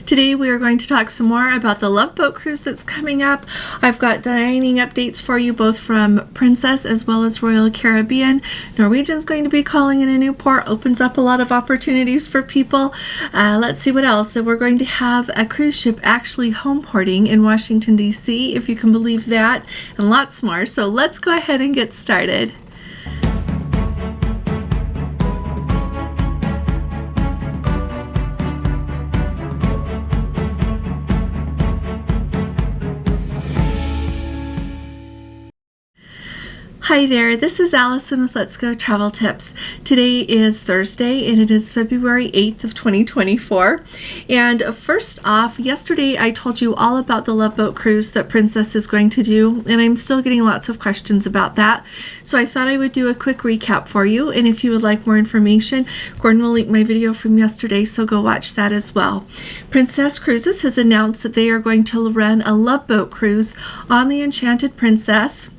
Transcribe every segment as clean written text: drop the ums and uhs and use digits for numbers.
Today we are going to talk some more about the Love Boat cruise that's coming up. I've got dining updates for you both from Princess as well as Royal Caribbean. Norwegian's going to be calling in a new port, opens up a lot of opportunities for people. Let's see what else. So we're going to have a cruise ship actually home porting in Washington, D.C., if you can believe that, and lots more. So let's go ahead and get started. Hi there, this is Allison with Let's Go Travel Tips. Today is Thursday and it is February 8th of 2024. And first off, yesterday I told you all about the Love Boat cruise that Princess is going to do, and I'm still getting lots of questions about that. So I thought I would do a quick recap for you, and if you would like more information, Gordon will link my video from yesterday, so go watch that as well. Princess Cruises has announced that they are going to run a Love Boat cruise on the Enchanted Princess,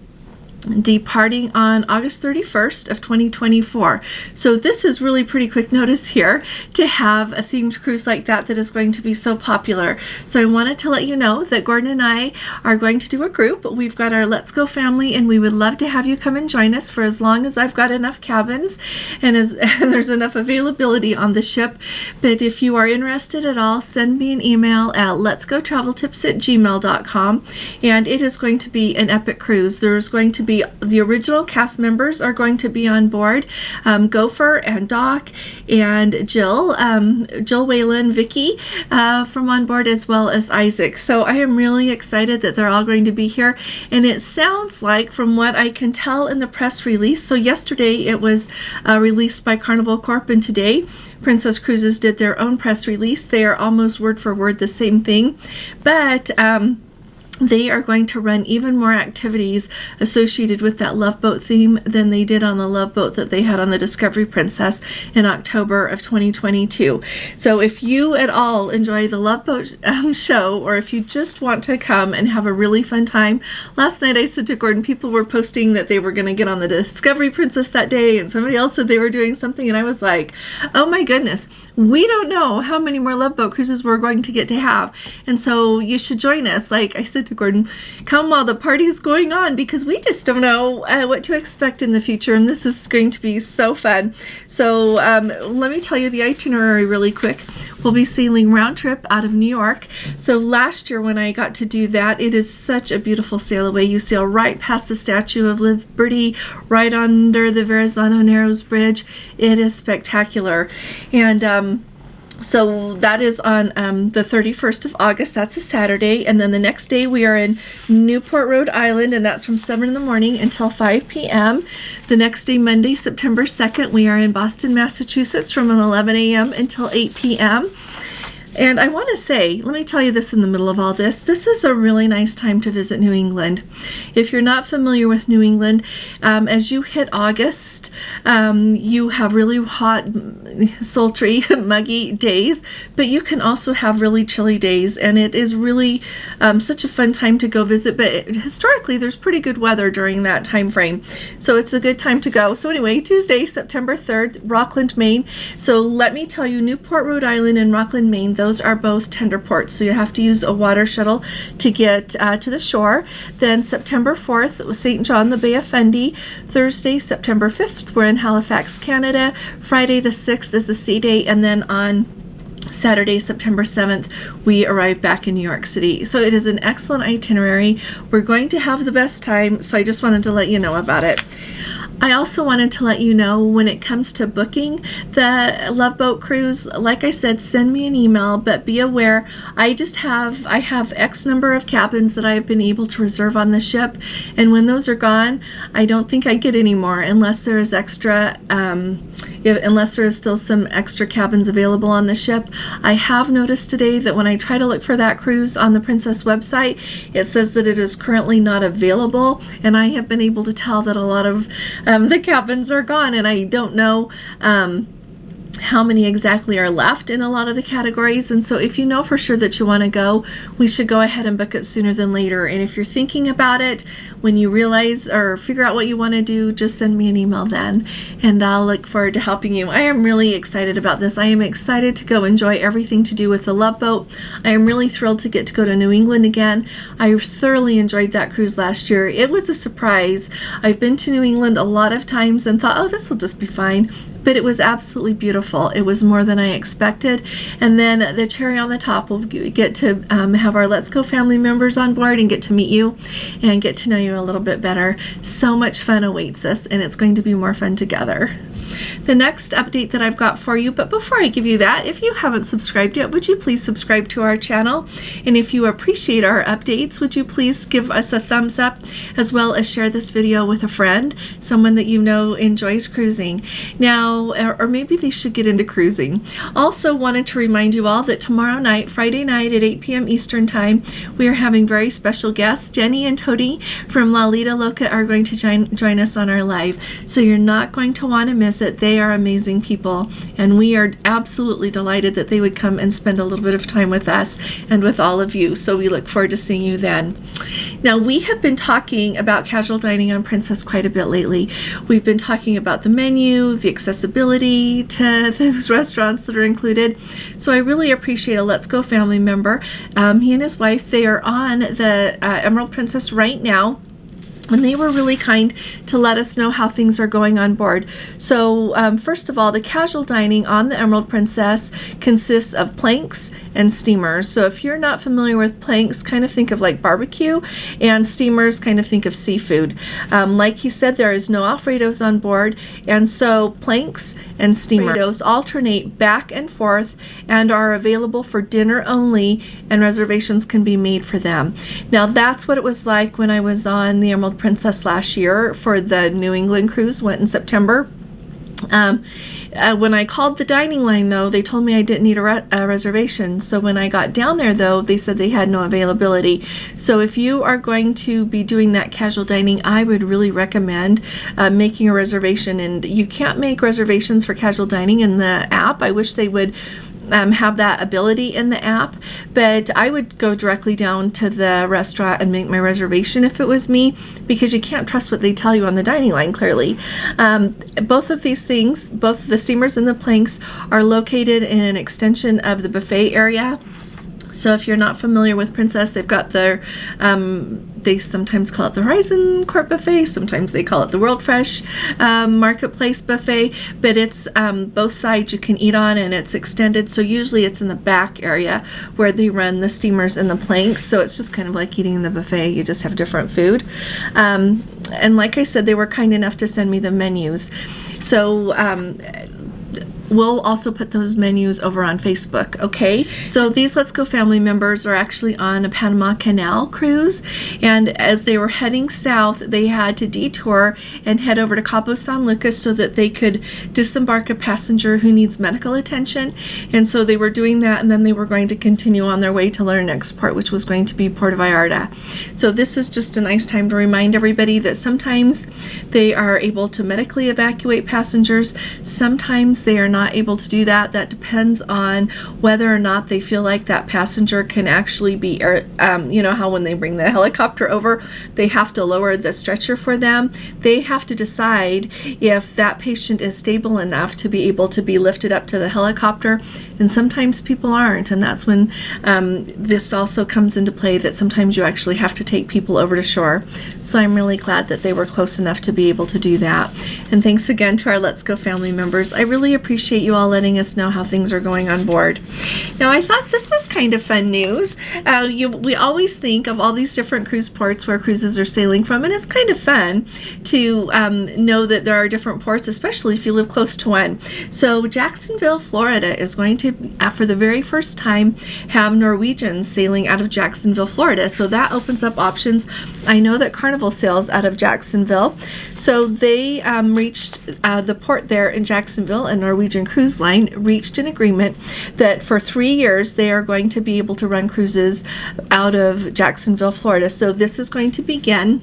departing on August 31st of 2024. So this is really pretty quick notice here to have a themed cruise like that is going to be so popular. So I wanted to let you know that Gordon and I are going to do a group. We've got our Let's Go family, and we would love to have you come and join us for as long as I've got enough cabins and there's enough availability on the ship. But if you are interested at all, send me an email at letsgotraveltips@gmail.com, and it is going to be an epic cruise. There's going to be the original cast members are going to be on board, Gopher and Doc and Jill Whalen, Vicky from Onboard, as well as Isaac. So I am really excited that they're all going to be here, and it sounds like, from what I can tell in the press release, so yesterday it was released by Carnival Corp, and today Princess Cruises did their own press release. They are almost word for word the same thing, but they are going to run even more activities associated with that Love Boat theme than they did on the Love Boat that they had on the Discovery Princess in October of 2022. So if you at all enjoy the Love Boat show, or if you just want to come and have a really fun time, last night I said to Gordon, people were posting that they were going to get on the Discovery Princess that day, and somebody else said they were doing something, and I was like, oh my goodness, we don't know how many more Love Boat cruises we're going to get to have, and so you should join us. Like I said to Gordon, come while the party's going on, because we just don't know what to expect in the future, and this is going to be so fun. So let me tell you the itinerary really quick. We'll be sailing round trip out of New York. So last year when I got to do that, it is such a beautiful sail away. You sail right past the Statue of Liberty, right under the Verrazano Narrows Bridge. It is spectacular. And so that is on the 31st of August. That's a Saturday. And then the next day we are in Newport, Rhode Island, and that's from 7 in the morning until 5 p.m. The next day, Monday, September 2nd, we are in Boston, Massachusetts from 11 a.m. until 8 p.m. And I want to say, let me tell you this in the middle of all this, this is a really nice time to visit New England. If you're not familiar with New England, as you hit August, you have really hot, sultry, muggy days, but you can also have really chilly days, and it is really such a fun time to go visit. But historically, there's pretty good weather during that time frame, so it's a good time to go. So anyway, Tuesday, September 3rd, Rockland, Maine. So let me tell you, Newport, Rhode Island and Rockland, Maine, those are both tender ports, so you have to use a water shuttle to get to the shore. Then September 4th, St. John the Bay of Fundy. Thursday, September 5th, we're in Halifax, Canada. Friday the 6th is a sea day, and then on Saturday, September 7th, we arrive back in New York City. So it is an excellent itinerary. We're going to have the best time, so I just wanted to let you know about it. I also wanted to let you know, when it comes to booking the Love Boat cruise, like I said, send me an email, but be aware, I have X number of cabins that I've been able to reserve on the ship, and when those are gone, I don't think I get any more unless there is unless there is still some extra cabins available on the ship. I have noticed today that when I try to look for that cruise on the Princess website, it says that it is currently not available, and I have been able to tell that a lot of the cabins are gone, and I don't know how many exactly are left in a lot of the categories. And so if you know for sure that you want to go, we should go ahead and book it sooner than later. And if you're thinking about it, when you realize or figure out what you want to do, just send me an email then, and I'll look forward to helping you. I am really excited about this. I am excited to go enjoy everything to do with the Love Boat. I am really thrilled to get to go to New England again. I thoroughly enjoyed that cruise last year. It was a surprise. I've been to New England a lot of times and thought, oh, this will just be fine. But it was absolutely beautiful. It was more than I expected. And then the cherry on the top, we'll get to have our Let's Go family members on board and get to meet you and get to know you a little bit better. So much fun awaits us, and it's going to be more fun together. The next update that I've got for you, but before I give you that, if you haven't subscribed yet, would you please subscribe to our channel? And if you appreciate our updates, would you please give us a thumbs up, as well as share this video with a friend, someone that you know enjoys cruising. Now, or maybe they should get into cruising. Also wanted to remind you all that tomorrow night, Friday night at 8 p.m. Eastern Time, we are having very special guests. Jenny and Tony from La Lita Loca are going to join us on our live. So you're not going to want to miss it. They are amazing people, and we are absolutely delighted that they would come and spend a little bit of time with us and with all of you. So we look forward to seeing you then. Now, we have been talking about casual dining on Princess quite a bit lately. We've been talking about the menu, the accessibility to those restaurants that are included. So I really appreciate a Let's Go family member. He and his wife, they are on the Emerald Princess right now. And they were really kind to let us know how things are going on board. So first of all, the casual dining on the Emerald Princess consists of planks and steamers. So if you're not familiar with planks, kind of think of like barbecue, and steamers, kind of think of seafood. Like he said, there is no Alfredos on board, and so planks and steamers alternate back and forth and are available for dinner only, and reservations can be made for them. Now, that's what it was like when I was on the Emerald Princess last year for the New England cruise, went in September. When I called the dining line, though, they told me I didn't need a reservation. So when I got down there, though, they said they had no availability. So if you are going to be doing that casual dining, I would really recommend making a reservation. And you can't make reservations for casual dining in the app. I wish they would have that ability in the app, but I would go directly down to the restaurant and make my reservation if it was me, because you can't trust what they tell you on the dining line, clearly. Both of these things, both the steamers and the planks, are located in an extension of the buffet area. So if you're not familiar with Princess, they've got their, they sometimes call it the Horizon Court Buffet, sometimes they call it the World Fresh Marketplace Buffet, but it's both sides you can eat on, and it's extended. So usually it's in the back area where they run the steamers and the planks. So it's just kind of like eating in the buffet, you just have different food. And like I said, they were kind enough to send me the menus. So we'll also put those menus over on Facebook, okay? So these Let's Go family members are actually on a Panama Canal cruise, and as they were heading south, they had to detour and head over to Cabo San Lucas so that they could disembark a passenger who needs medical attention. And so they were doing that, and then they were going to continue on their way to their next port, which was going to be Puerto Vallarta. So this is just a nice time to remind everybody that sometimes they are able to medically evacuate passengers, sometimes they are not able to do that. That depends on whether or not they feel like that passenger can actually be, you know how when they bring the helicopter over, they have to lower the stretcher for them. They have to decide if that patient is stable enough to be able to be lifted up to the helicopter, and sometimes people aren't, and that's when this also comes into play, that sometimes you actually have to take people over to shore. So I'm really glad that they were close enough to be able to do that. And thanks again to our Let's Go family members. I really appreciate you all letting us know how things are going on board. Now, I thought this was kind of fun news. We always think of all these different cruise ports where cruises are sailing from, and it's kind of fun to know that there are different ports, especially if you live close to one. So Jacksonville, Florida is going to, for the very first time, have Norwegian sailing out of Jacksonville, Florida. So that opens up options. I know that Carnival sails out of Jacksonville. So they reached the port there in Jacksonville, and Norwegian Cruise Line reached an agreement that for 3 years they are going to be able to run cruises out of Jacksonville, Florida. So this is going to begin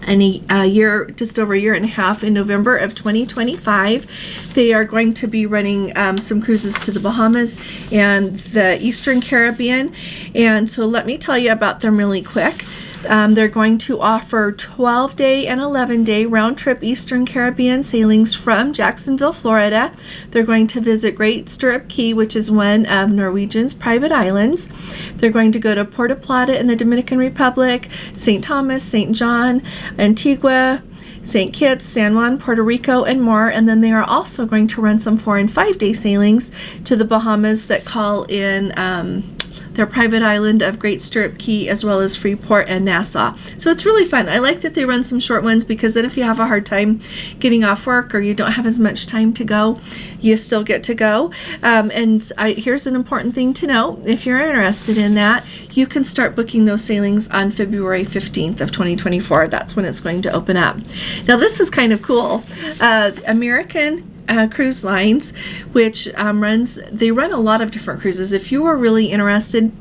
in a year, just over a year and a half, in November of 2025. They are going to be running some cruises to the Bahamas and the Eastern Caribbean. And so let me tell you about them really quick. They're going to offer 12-day and 11-day round-trip Eastern Caribbean sailings from Jacksonville, Florida. They're going to visit Great Stirrup Cay, which is one of Norwegian's private islands. They're going to go to Puerto Plata in the Dominican Republic, St. Thomas, St. John, Antigua, St. Kitts, San Juan, Puerto Rico, and more. And then they are also going to run some 4- and 5-day sailings to the Bahamas that call in their private island of Great Stirrup Cay, as well as Freeport and Nassau. So it's really fun. I like that they run some short ones, because then if you have a hard time getting off work or you don't have as much time to go, you still get to go. Here's an important thing to know. If you're interested in that, you can start booking those sailings on February 15th of 2024. That's when it's going to open up. Now, this is kind of cool. American Cruise Lines, which they run a lot of different cruises. If you are really interested,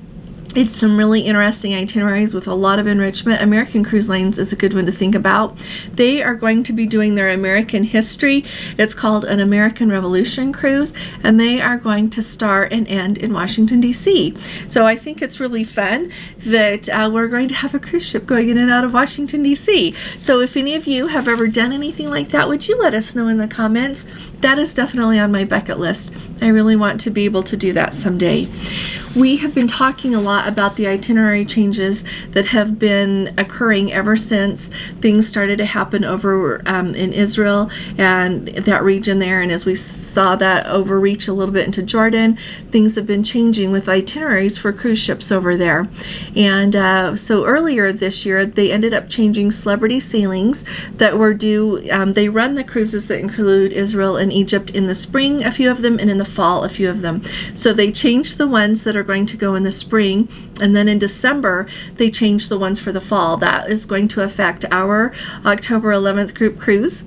it's some really interesting itineraries with a lot of enrichment. American Cruise Lines is a good one to think about. They are going to be doing their American history. It's called an American Revolution cruise, and they are going to start and end in Washington, D.C. So I think it's really fun that we're going to have a cruise ship going in and out of Washington, D.C. So if any of you have ever done anything like that, would you let us know in the comments? That is definitely on my bucket list. I really want to be able to do that someday. We have been talking a lot about the itinerary changes that have been occurring ever since things started to happen over in Israel and that region there. And as we saw that overreach a little bit into Jordan, things have been changing with itineraries for cruise ships over there. And so earlier this year, they ended up changing celebrity sailings that were due. They run the cruises that include Israel and Egypt in the spring, a few of them, and in the fall, a few of them. So they changed the ones that are going to go in the spring, and then in December they changed the ones for the fall. That is going to affect our October 11th group cruise.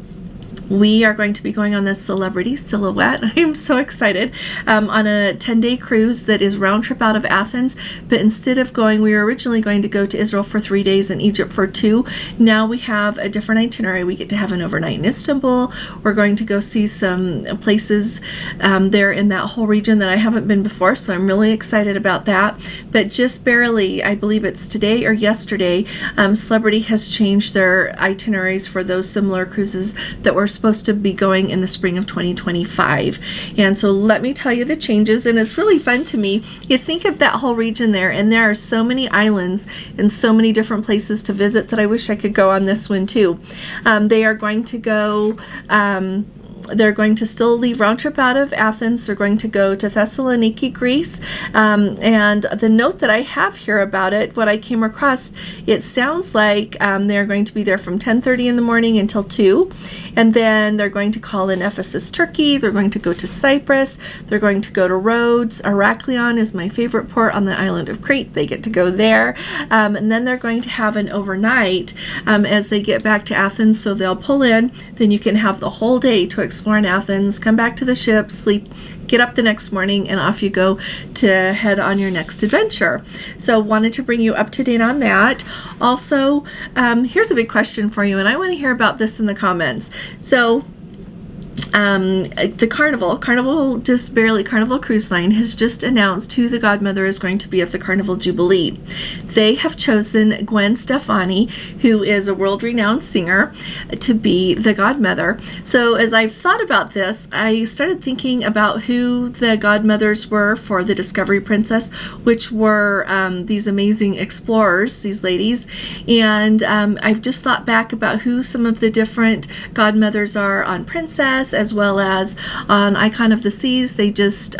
We are going to be going on this Celebrity Silhouette. I'm so excited. On a 10-day cruise that is round trip out of Athens, but instead of going, we were originally going to go to Israel for 3 days and Egypt for 2. Now we have a different itinerary. We get to have an overnight in Istanbul. We're going to go see some places there in that whole region that I haven't been before, so I'm really excited about that. But just barely, I believe it's today or yesterday, Celebrity has changed their itineraries for those similar cruises that were supposed to be going in the spring of 2025. And so let me tell you the changes, and it's really fun to me. You think of that whole region there, and there are so many islands and so many different places to visit that I wish I could go on this one too. They are going to go they're going to still leave round trip out of Athens. They're going to go to Thessaloniki, Greece. And the note that I have here about it, what I came across, it sounds like they're going to be there from 10:30 in the morning until 2. And then they're going to call in Ephesus, Turkey. They're going to go to Cyprus. They're going to go to Rhodes. Heraklion is my favorite port on the island of Crete. They get to go there. And then they're going to have an overnight as they get back to Athens. So they'll pull in. Then you can have the whole day to explore in Athens, come back to the ship, sleep, get up the next morning, and off you go to head on your next adventure. So wanted to bring you up to date on that. Also, here's a big question for you, and I want to hear about this in the comments. So the Carnival Cruise Line has just announced who the Godmother is going to be of the Carnival Jubilee. They have chosen Gwen Stefani, who is a world-renowned singer, to be the Godmother. So as I've thought about this, I started thinking about who the Godmothers were for the Discovery Princess, which were these amazing explorers, these ladies. And I've just thought back about who some of the different Godmothers are on Princess, as well as on Icon of the Seas. They just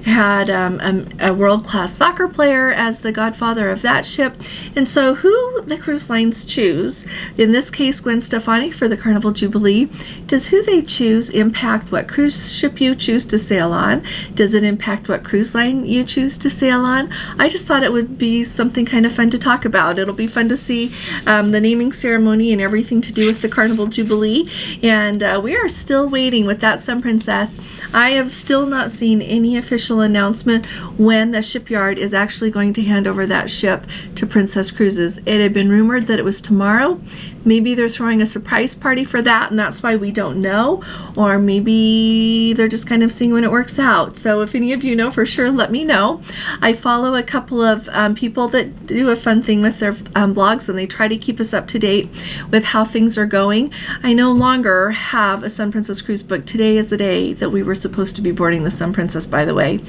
had a world-class soccer player as the godfather of that ship. And so who the cruise lines choose, in this case Gwen Stefani for the Carnival Jubilee, does who they choose impact what cruise ship you choose to sail on? Does it impact what cruise line you choose to sail on? I just thought it would be something kind of fun to talk about. It'll be fun to see the naming ceremony and everything to do with the Carnival Jubilee. And we are still waiting with that Sun Princess. I have still not seen any official official announcement when the shipyard is actually going to hand over that ship to Princess Cruises. It had been rumored that it was tomorrow. Maybe they're throwing a surprise party for that, and that's why we don't know. Or maybe they're just kind of seeing when it works out. So if any of you know for sure, let me know. I follow a couple of people that do a fun thing with their blogs, and they try to keep us up to date with how things are going. I no longer have a Sun Princess cruise book. Today is the day that we were supposed to be boarding the Sun Princess, by the way.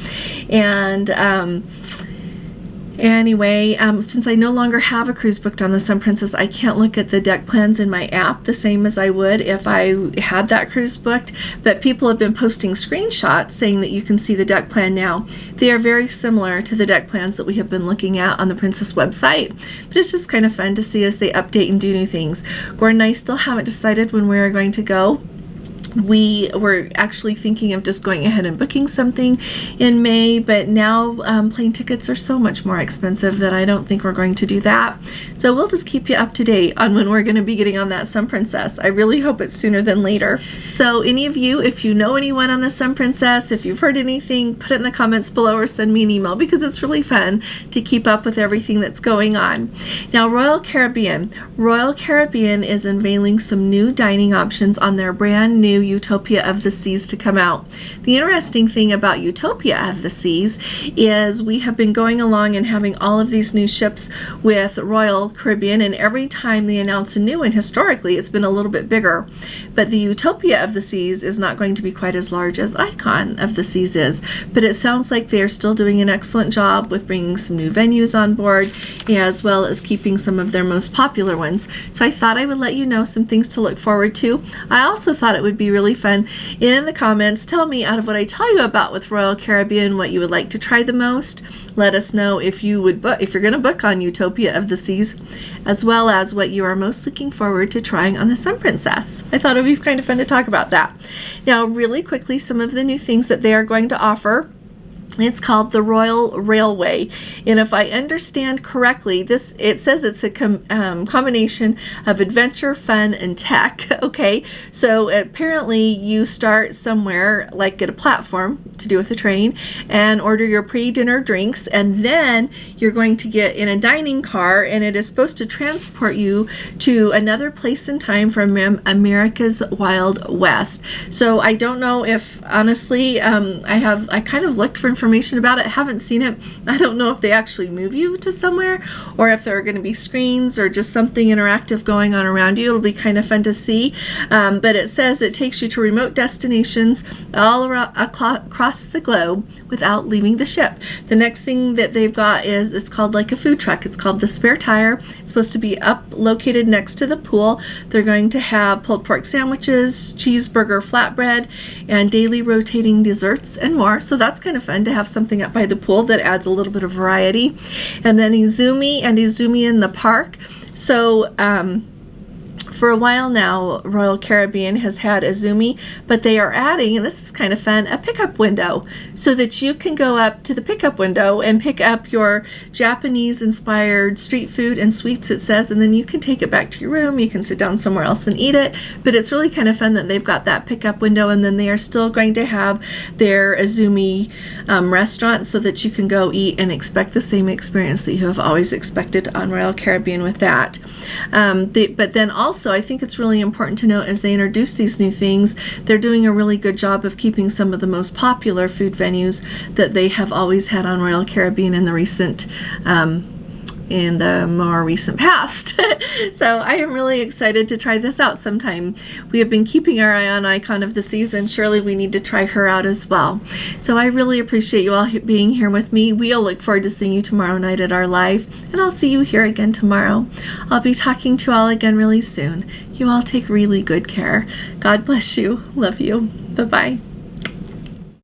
And anyway, since I no longer have a cruise booked on the Sun Princess, I can't look at the deck plans in my app the same as I would if I had that cruise booked. But people have been posting screenshots saying that you can see the deck plan now. They are very similar to the deck plans that we have been looking at on the Princess website. But it's just kind of fun to see as they update and do new things. Gordon and I still haven't decided when we are going to go. We were actually thinking of just going ahead and booking something in May, but now plane tickets are so much more expensive that I don't think we're going to do that. So we'll just keep you up to date on when we're going to be getting on that Sun Princess. I really hope it's sooner than later. So any of you, if you know anyone on the Sun Princess, if you've heard anything, put it in the comments below or send me an email, because it's really fun to keep up with everything that's going on. Now, Royal Caribbean is unveiling some new dining options on their brand new Utopia of the Seas to come out. The interesting thing about Utopia of the Seas is we have been going along and having all of these new ships with Royal Caribbean, and every time they announce a new one, historically it's been a little bit bigger. But the Utopia of the Seas is not going to be quite as large as Icon of the Seas is. But it sounds like they are still doing an excellent job with bringing some new venues on board, as well as keeping some of their most popular ones. So I thought I would let you know some things to look forward to. I also thought it would be really fun in the comments. Tell me, out of what I tell you about with Royal Caribbean, what you would like to try the most. Let us know if you would if you're going to book on Utopia of the Seas, as well as what you are most looking forward to trying on the Sun Princess. I thought it would be kind of fun to talk about that. Now, really quickly, some of the new things that they are going to offer. It's called the Royal Railway, and if I understand correctly, it says it's a combination of adventure, fun, and tech. Okay, so apparently you start somewhere, like at a platform to do with a train, and order your pre-dinner drinks, and then you're going to get in a dining car, and it is supposed to transport you to another place in time from America's Wild West. So I don't know if, honestly, I kind of looked for information about it. I haven't seen it. I don't know if they actually move you to somewhere, or if there are going to be screens or just something interactive going on around you. It'll be kind of fun to see. But it says it takes you to remote destinations all around, across the globe without leaving the ship. The next thing that they've got is, it's called like a food truck. It's called the Spare Tire. It's supposed to be located next to the pool. They're going to have pulled pork sandwiches, cheeseburger flatbread, and daily rotating desserts and more. So that's kind of fun to have something up by the pool that adds a little bit of variety. And then Izumi in the park. So for a while now, Royal Caribbean has had Izumi, but they are adding, and this is kind of fun, a pickup window, so that you can go up to the pickup window and pick up your Japanese-inspired street food and sweets, it says, and then you can take it back to your room. You can sit down somewhere else and eat it. But it's really kind of fun that they've got that pickup window, and then they are still going to have their Izumi restaurant, so that you can go eat and expect the same experience that you have always expected on Royal Caribbean with that. But then also, I think it's really important to note, as they introduce these new things, they're doing a really good job of keeping some of the most popular food venues that they have always had on Royal Caribbean in the more recent past. So I am really excited to try this out sometime. We have been keeping our eye on Icon of the Seas, and surely we need to try her out as well. So I really appreciate you all being here with me. We'll look forward to seeing you tomorrow night at our live, and I'll see you here again tomorrow. I'll be talking to you all again really soon. You all take really good care. God bless you. Love you. Bye-bye.